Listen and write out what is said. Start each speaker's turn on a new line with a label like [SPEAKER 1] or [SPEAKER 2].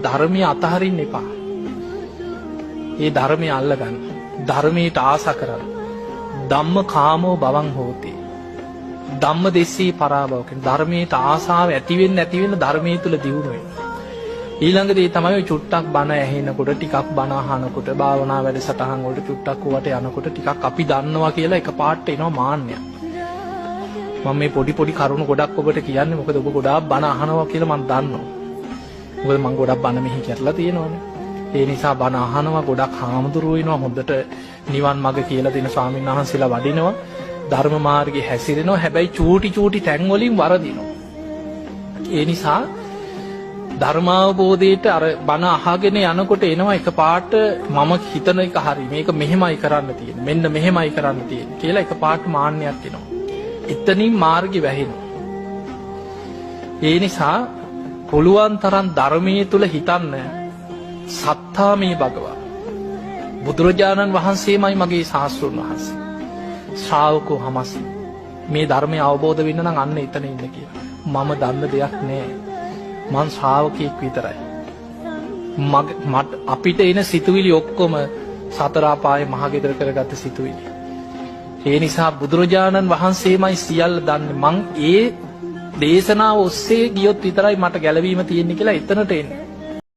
[SPEAKER 1] ධර්මය අතහරින්න එපා. ඒ ධර්මය අල්ලගන්න. ධර්මයට ආසා කරන්න. ධම්ම කාමෝ බවං හෝති. ධම්ම දෙස්සී පරාභව කියන ධර්මයට ආසාව ඇති වෙන්න ධර්මයේ තුල දියුණු වෙනවා. ඊළඟට ඒ තමයි චුට්ටක් බණ ඇහෙනකොට ටිකක් බණ අහනකොට භාවනා වැඩසටහන් වලට චුට්ටක් උවට යනකොට ටිකක් අපි දන්නවා කියලා එකපාරට එනවා මාන්නයක්. මම මේ පොඩි කරුණු ගොඩක් ඔබට කියන්නේ මොකද ඔබ ගොඩාක් බණ අහනවා කියලා මම දන්නවා. මොකද මම ගොඩක් බණ මෙහි කරලා තියෙනවානේ. ඒ නිසා බණ අහනවා ගොඩක් හාමුදුරුවෝ ඉනවා හොඳට නිවන් මඟ කියලා දෙන ස්වාමීන් වහන්සේලා වඩිනවා ධර්ම මාර්ගේ හැසිරෙනවා. හැබැයි චූටි තැන් වලින් වරදිනවා. ඒ නිසා ධර්මාවබෝධයට අර බණ අහගෙන යනකොට එනවා එකපාරට මම හිතන එක හරි මේක මෙහෙමයි කරන්න තියෙන්නේ මෙන්න මෙහෙමයි කරන්න තියෙන්නේ කියලා එකපාරට මාන්නයක් එනවා. එතනින් මාර්ගය වැහෙනවා. ඒ නිසා පුළුවන් තරම් ධර්මයේ තුල හිතන්න සත්තාමේ භගවා බුදුරජාණන් වහන්සේමයි මගේ ශාස්ත්‍රඥ වහන්සේ. ශ්‍රාවකෝ හමසි මේ ධර්මය අවබෝධ වෙන්න නම් අන්න එතන ඉන්න කියලා. මම දන්න දෙයක් නෑ. මං ශ්‍රාවකෙක් විතරයි. අපිට එන සිතුවිලි ඔක්කොම සතර අපායේ මහගෙදර කරගත්ත සිතුවිලි. ඒ නිසා බුදුරජාණන් වහන්සේමයි සියල්ල දන්නේ. මං ඒ දේශනාව ඔස්සේ ගියොත් විතරයි මට ගැලවීම තියෙන්නේ කියලා එතනට එන්නේ.